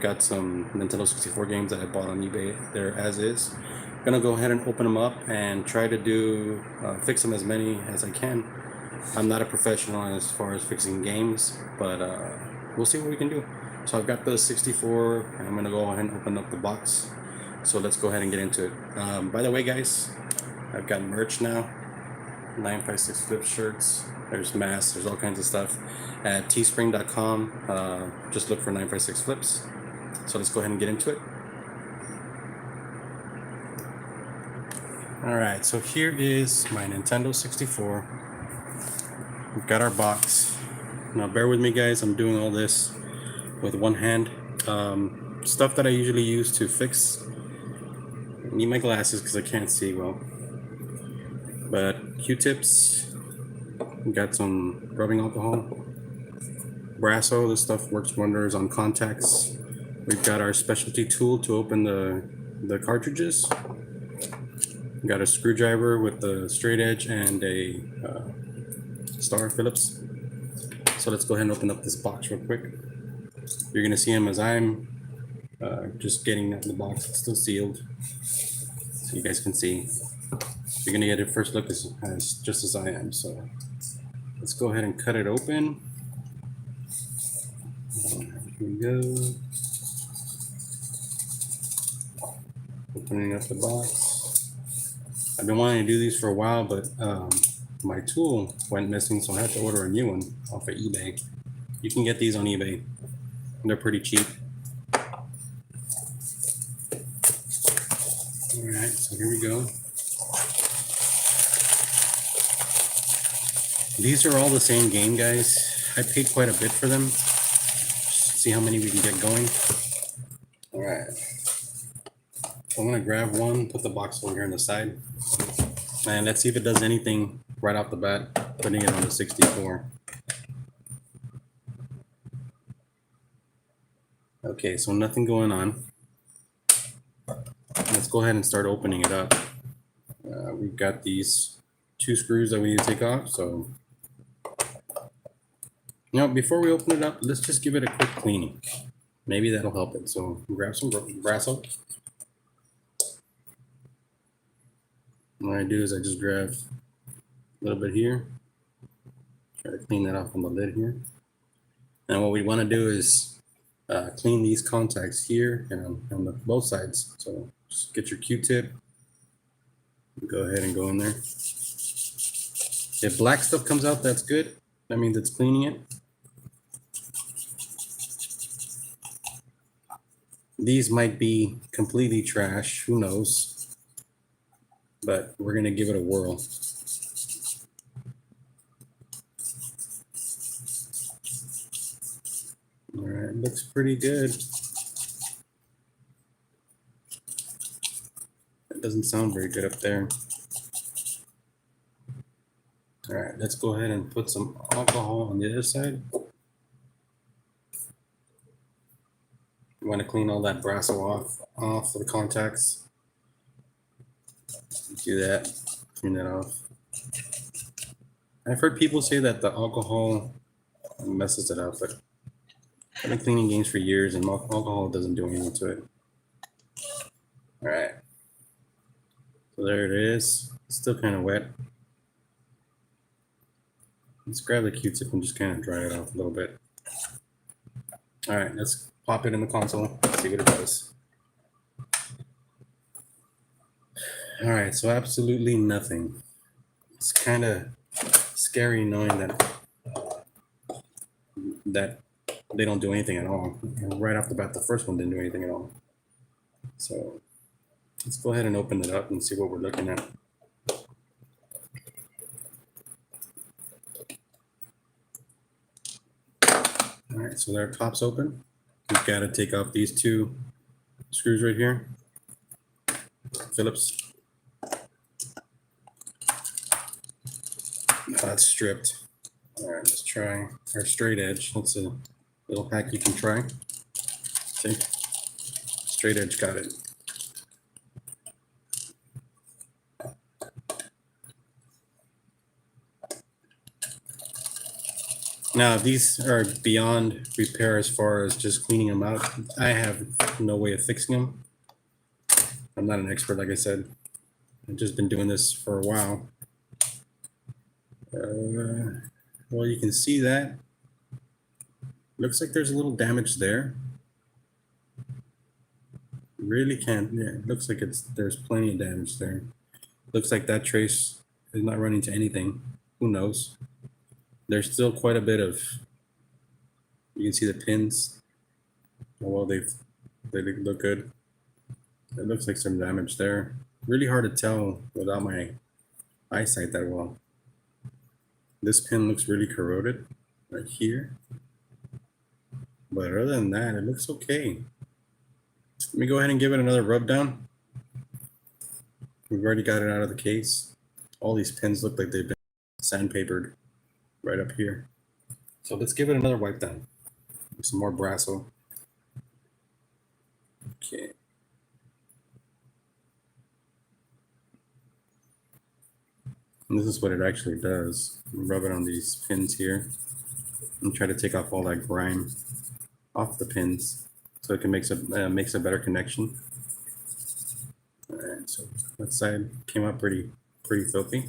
got some Nintendo 64 games that I bought on eBay there as is. Gonna go ahead and open them up and try to do fix them as many as I can. I'm not a professional as far as fixing games, but we'll see what we can do. So I've got the 64, and I'm gonna go ahead and open up the box. So let's go ahead and get into it. By the way, guys, I've got merch now. 956 Flip shirts. There's masks. There's all kinds of stuff at teespring.com. Just look for 956 Flips. So let's go ahead and get into it. All right, so here is my Nintendo 64. We've got our box. Now bear with me, guys. I'm doing all this with one hand. Stuff that I usually use to fix. I need my glasses because I can't see well. But Q-tips. We got some rubbing alcohol. Brasso, this stuff works wonders on contacts. We've got our specialty tool to open the cartridges. We've got a screwdriver with the straight edge and a star Phillips. So let's go ahead and open up this box real quick. You're gonna see them as I'm just getting out of the box. It's still sealed, so you guys can see. You're gonna get a first look as just as I am. So let's go ahead and cut it open. Here we go. Opening up the box. I've been wanting to do these for a while, but my tool went missing, so I had to order a new one off of eBay. You can get these on eBay. They're pretty cheap. All right, so here we go. These are all the same game, guys. I paid quite a bit for them. Just see how many we can get going. All right. So I'm gonna grab one, put the box over here on the side, and let's see if it does anything right off the bat, putting it on the 64. Okay, so nothing going on. Let's go ahead and start opening it up. We've got these 2 screws that we need to take off, so before we open it up, let's just give it a quick cleaning. Maybe that'll help it. So grab some Brasso. What I do is I just grab a little bit here, try to clean that off on the lid here. And what we want to do is clean these contacts here and on both sides. So just get your Q-tip, go ahead and go in there. If black stuff comes out, that's good. That means it's cleaning it. These might be completely trash, who knows? But we're gonna give it a whirl. All right, looks pretty good. It doesn't sound very good up there. All right, let's go ahead and put some alcohol on the other side. You want to clean all that Brasso off of the contacts. Do that, clean that off. I've heard people say that the alcohol messes it up, but I've been cleaning games for years and alcohol doesn't do anything to it. All right, so there it is. It's still kind of wet. Let's grab the Q-tip and just kind of dry it off a little bit. All right, let's pop it in the console, see what it does. All right, so absolutely nothing. It's kind of scary knowing that they don't do anything at all. And right off the bat, the first one didn't do anything at all. So let's go ahead and open it up and see what we're looking at. All right, so their top's open. We've got to take off these 2 screws right here. Phillips. That's stripped. All right, let's try our straight edge. That's a little hack you can try. See? Straight edge got it. Now, these are beyond repair as far as just cleaning them out. I have no way of fixing them. I'm not an expert, like I said. I've just been doing this for a while. Well, you can see that. Looks like there's a little damage there. Really can't. Yeah, it looks like there's plenty of damage there. Looks like that trace is not running to anything. Who knows? There's still quite a bit of. You can see the pins. Oh, well, they look good. It looks like some damage there. Really hard to tell without my eyesight that well. This pin looks really corroded right here. But other than that, it looks okay. Let me go ahead and give it another rub down. We've already got it out of the case. All these pins look like they've been sandpapered right up here. So let's give it another wipe down. Some more Brasso. Okay. And this is what it actually does. Rub it on these pins here and try to take off all that grime off the pins so it can makes a better connection. All right, so that side came out pretty filthy.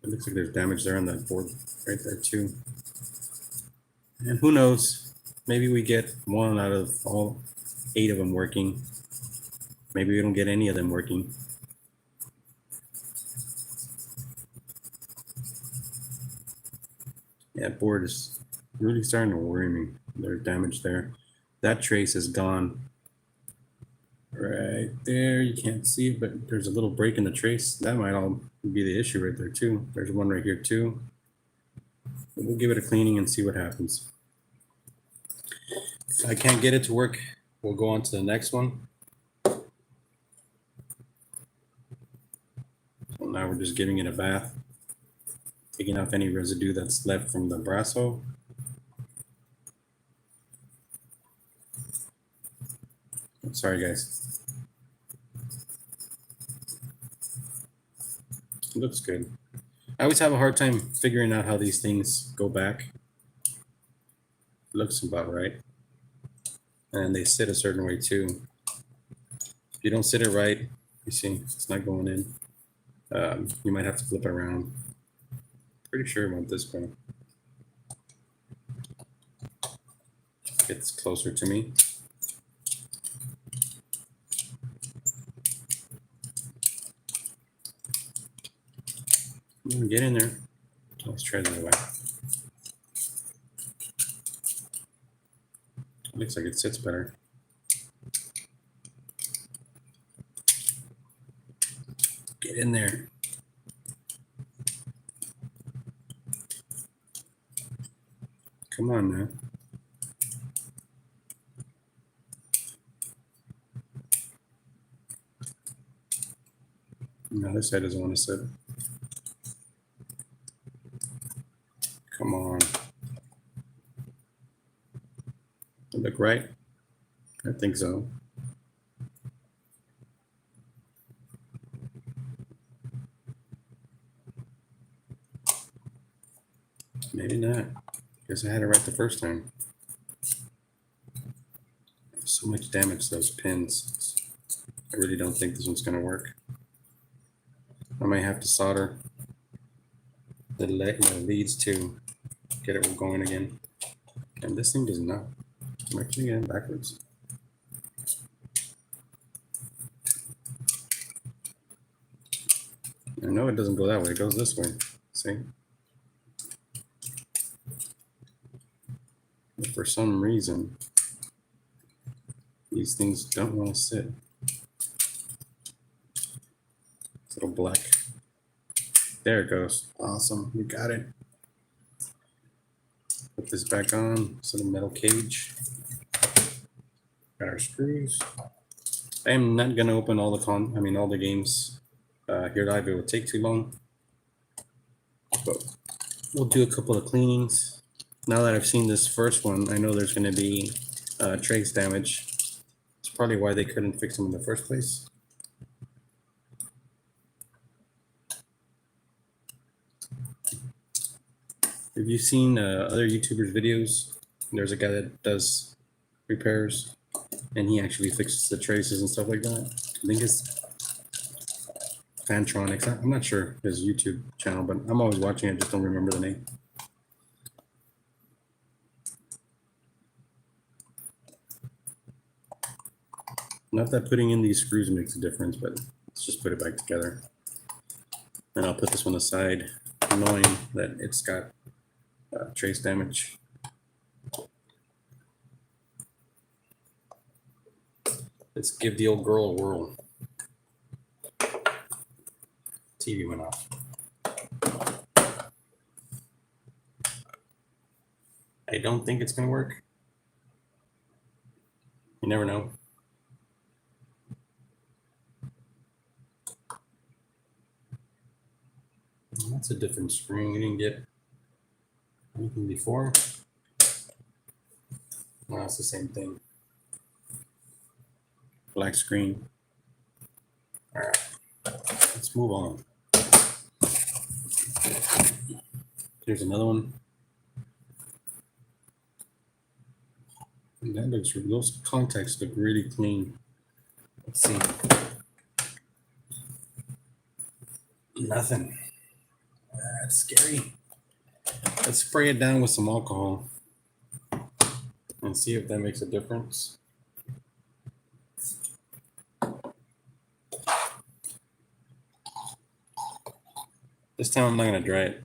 It looks like there's damage there on that board right there too. And who knows, maybe we get one out of all 8 of them working. Maybe we don't get any of them working. Yeah, board is really starting to worry me. There's damage there. That trace is gone. Right there, you can't see it, but there's a little break in the trace. That might all be the issue right there too. There's one right here too. We'll give it a cleaning and see what happens. If I can't get it to work, we'll go on to the next one. So now we're just giving it a bath, taking off any residue that's left from the Brasso. Sorry, guys. It looks good. I always have a hard time figuring out how these things go back. It looks about right. And they sit a certain way too. If you don't sit it right, you see, it's not going in. You might have to flip it around. Pretty sure I want this way. Gets closer to me. Get in there. Let's try the other way. Looks like it sits better. Get in there. Come on now. No, this side doesn't want to sit. Come on. Look right? I think so. Maybe not. Guess I had it right the first time. So much damage to those pins. I really don't think this one's going to work. I might have to solder the leads to get it going again. And this thing does not. I'm actually getting backwards. I know it doesn't go that way. It goes this way. See? But for some reason, these things don't want to sit. It's a little black. There it goes. Awesome. We got it. Put this back on. It's a metal cage. Got our screws. I am not gonna open all the games here live. It would take too long. But we'll do a couple of cleanings. Now that I've seen this first one, I know there's gonna be trace damage. It's probably why they couldn't fix them in the first place. If you've seen other YouTubers' videos, there's a guy that does repairs, and he actually fixes the traces and stuff like that. I think it's Fantronics. I'm not sure his YouTube channel, but I'm always watching it. Just don't remember the name. Not that putting in these screws makes a difference, but let's just put it back together. And I'll put this one aside, knowing that it's got trace damage. Let's give the old girl a whirl. TV went off. I don't think it's going to work. You never know. That's a different screen. We didn't get anything before. No, it's the same thing. Black screen. All right, let's move on. Here's another one. And that looks, those contacts look really clean. Let's see. Nothing. That's scary. Let's spray it down with some alcohol and see if that makes a difference. This time I'm not going to dry it.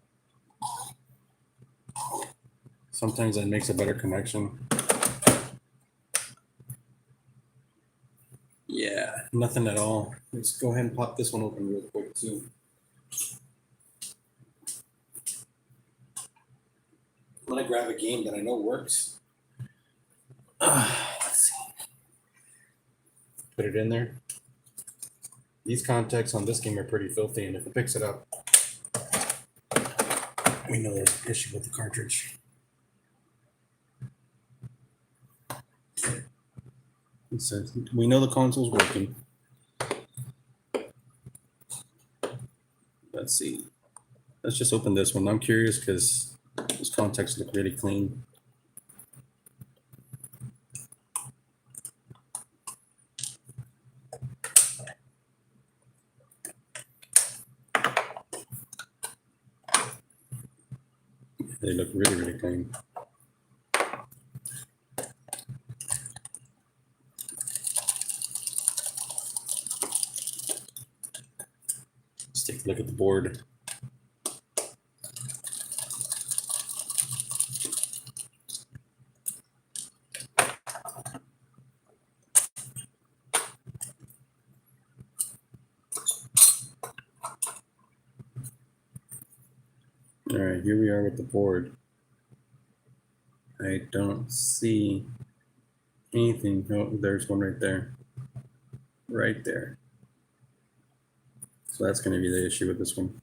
Sometimes that makes a better connection. Yeah, nothing at all. Let's go ahead and pop this one open real quick too. I'm going to grab a game that I know works. Let's see. Put it in there. These contacts on this game are pretty filthy, and if it picks it up, we know there's an issue with the cartridge. So we know the console's working. Let's see. Let's just open this one. I'm curious because those contacts look really clean. They look really, really clean. Let's take a look at the board. All right, here we are with the board. I don't see anything. Oh, there's one right there. Right there. So that's going to be the issue with this one.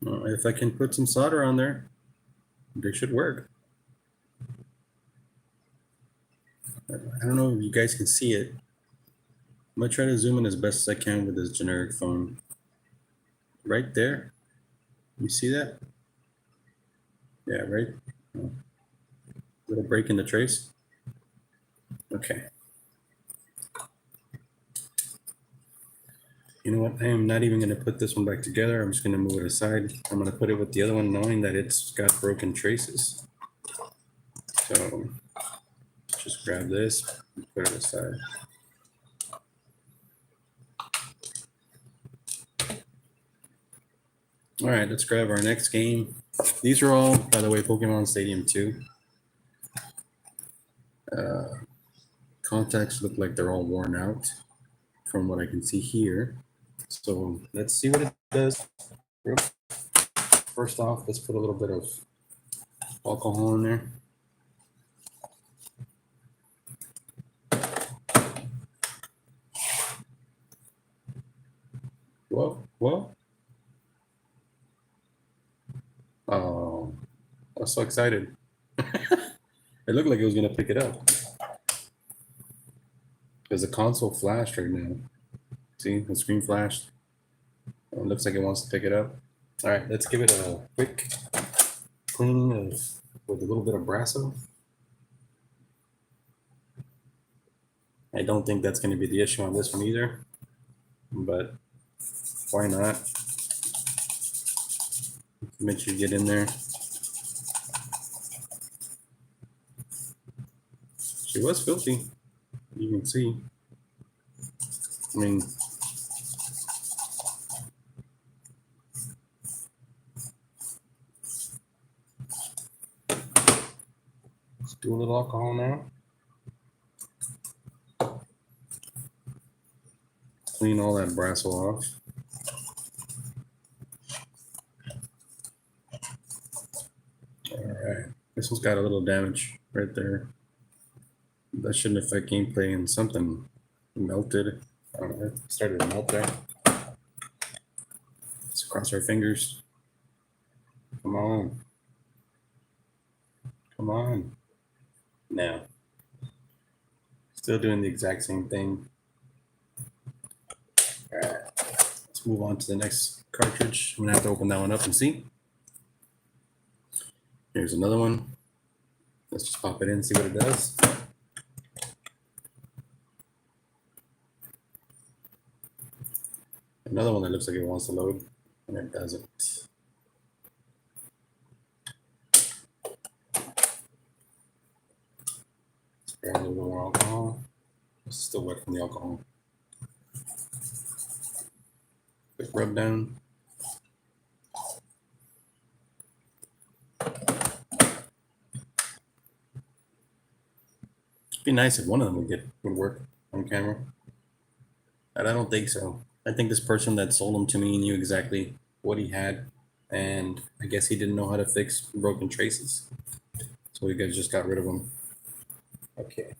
Well, if I can put some solder on there, they should work. I don't know if you guys can see it. I'm going to try to zoom in as best as I can with this generic phone. Right there. You see that? Yeah, right? Oh. Little break in the trace. Okay. You know what? I am not even going to put this one back together. I'm just going to move it aside. I'm going to put it with the other one, knowing that it's got broken traces. So just grab this and put it aside. All right, let's grab our next game. These are all, by the way, Pokemon Stadium 2. Contacts look like they're all worn out from what I can see here. So let's see what it does. First off, let's put a little bit of alcohol in there. Whoa. Oh, I was so excited. It looked like it was going to pick it up. Because the console flashed right now. See, the screen flashed. It looks like it wants to pick it up. All right, let's give it a quick cleaning with a little bit of Brasso. I don't think that's going to be the issue on this one either, but why not? Make sure you get in there. She was filthy, you can see. I mean, let's do a little alcohol now. Clean all that Brasso off. All right, this one's got a little damage right there. That shouldn't affect gameplay, and something melted. I don't know, it started to melt there. Let's cross our fingers. Come on. Come on. Now. Still doing the exact same thing. All right, let's move on to the next cartridge. I'm gonna have to open that one up and see. Here's another one. Let's just pop it in and see what it does. Another one that looks like it wants to load, and it doesn't. Spray a little more alcohol. It's still wet from the alcohol. Quick rub down. It'd be nice if one of them would work on camera. But I don't think so. I think this person that sold them to me knew exactly what he had, and I guess he didn't know how to fix broken traces. So you guys just got rid of them. Okay.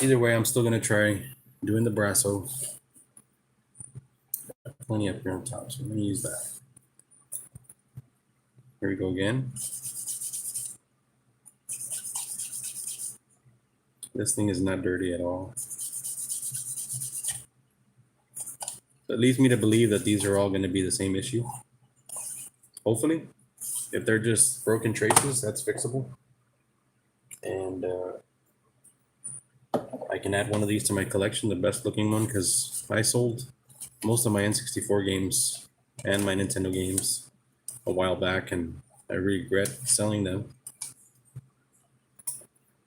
Either way, I'm still gonna try doing the Brasso. Plenty up here on top, so I'm gonna use that. Here we go again. This thing is not dirty at all. That leads me to believe that these are all going to be the same issue. Hopefully, if they're just broken traces, that's fixable. And I can add one of these to my collection, the best looking one, because I sold most of my N64 games and my Nintendo games a while back, and I regret selling them.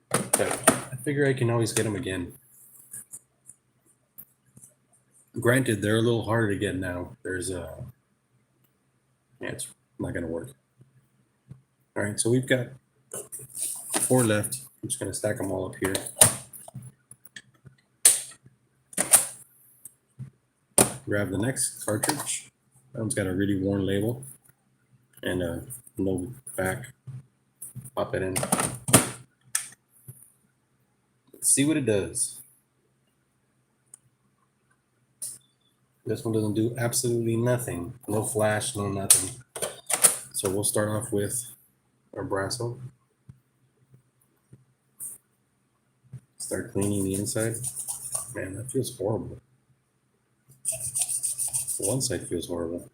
But I figure I can always get them again. Granted, they're a little harder to get now. There's yeah, it's not gonna work. All right, so we've got 4 left. I'm just gonna stack them all up here. Grab the next cartridge. That one's got a really worn label and a no back. Pop it in. Let's see what it does. This one doesn't do absolutely nothing. No flash, no nothing. So we'll start off with our Brasso. Start cleaning the inside. Man, that feels horrible. One side feels horrible.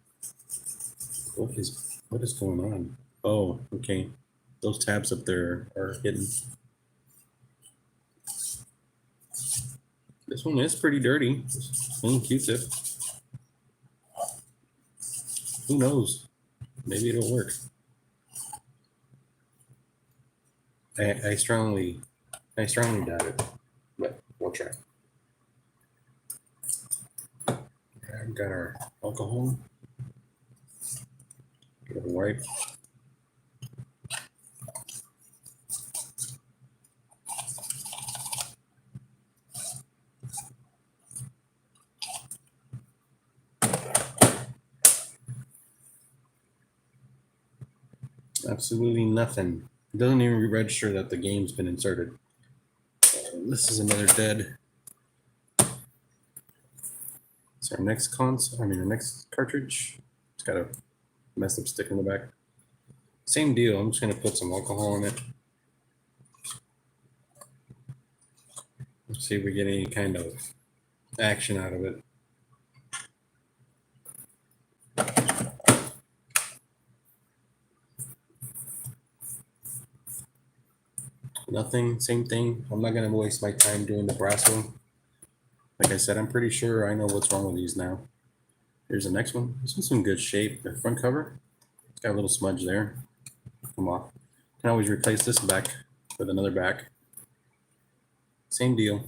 What is going on? Oh, okay. Those tabs up there are hidden. This one is pretty dirty. Clean Q-tip. Who knows? Maybe it'll work. I strongly doubt it, but we'll try. I've got our alcohol. Get a wipe. Absolutely nothing. It doesn't even register that the game's been inserted. This is another dead. So our next our next cartridge. It's got a messed up stick in the back. Same deal. I'm just gonna put some alcohol in it. Let's see if we get any kind of action out of it. Nothing, same thing. I'm not gonna waste my time doing the brass one. Like I said, I'm pretty sure I know what's wrong with these now. Here's the next one. This one's in good shape. The front cover, it's got a little smudge there. Come off. Can always replace this back with another back. Same deal.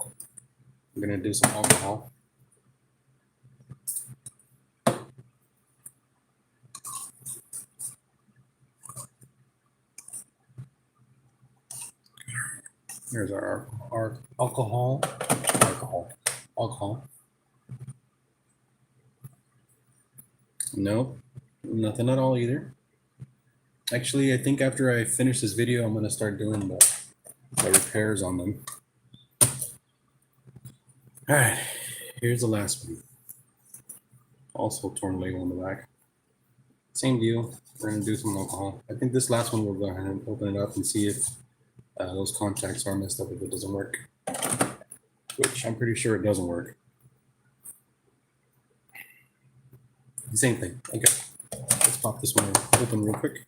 I'm gonna do some alcohol. Here's our alcohol. Nope, nothing at all either. Actually, I think after I finish this video, I'm gonna start doing the repairs on them. All right, here's the last one. Also torn label on the back. Same deal. We're gonna do some alcohol. I think this last one we'll go ahead and open it up and see if those contacts are messed up if it doesn't work. Which I'm pretty sure it doesn't work. Same thing. Okay. Let's pop this one open real quick.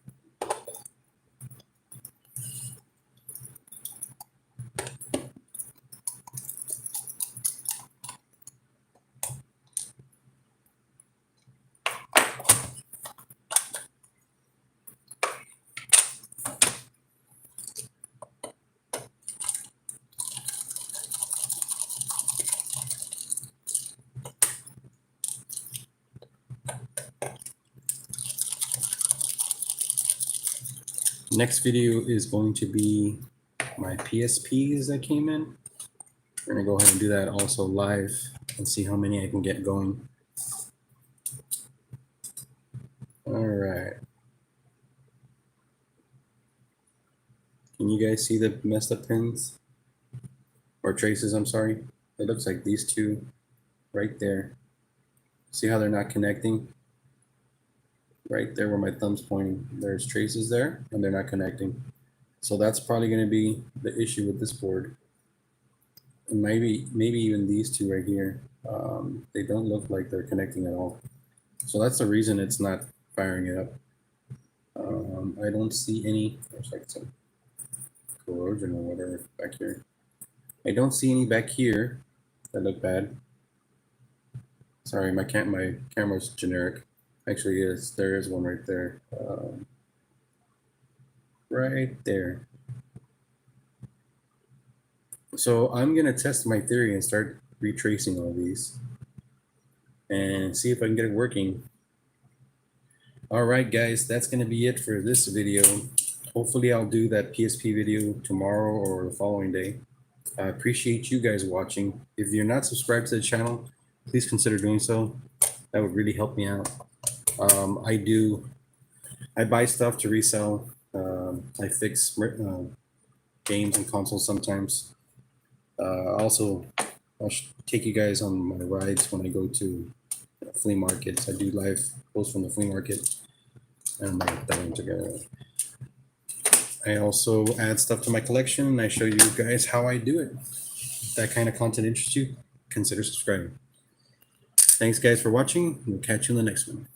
Next video is going to be my PSPs that came in. We're gonna go ahead and do that also live and see how many I can get going. All right. Can you guys see the messed up pins? Or traces, I'm sorry. It looks like these two right there. See how they're not connecting? Right there where my thumb's pointing, there's traces there and they're not connecting. So that's probably going to be the issue with this board. And maybe even these two right here. They don't look like they're connecting at all. So that's the reason it's not firing it up. I don't see any, there's like some corrosion or whatever back here. I don't see any back here that look bad. Sorry, my camera's generic. Actually, yes, there is one right there. Right there. So I'm gonna test my theory and start retracing all these and see if I can get it working. All right, guys, that's gonna be it for this video. Hopefully I'll do that PSP video tomorrow or the following day. I appreciate you guys watching. If you're not subscribed to the channel, please consider doing so. That would really help me out. I buy stuff to resell. I fix games and consoles sometimes. Also, I'll take you guys on my rides when I go to flea markets. I do live posts from the flea market, and I put that in together. I also add stuff to my collection, and I show you guys how I do it. If that kind of content interests you, consider subscribing. Thanks, guys, for watching. We'll catch you in the next one.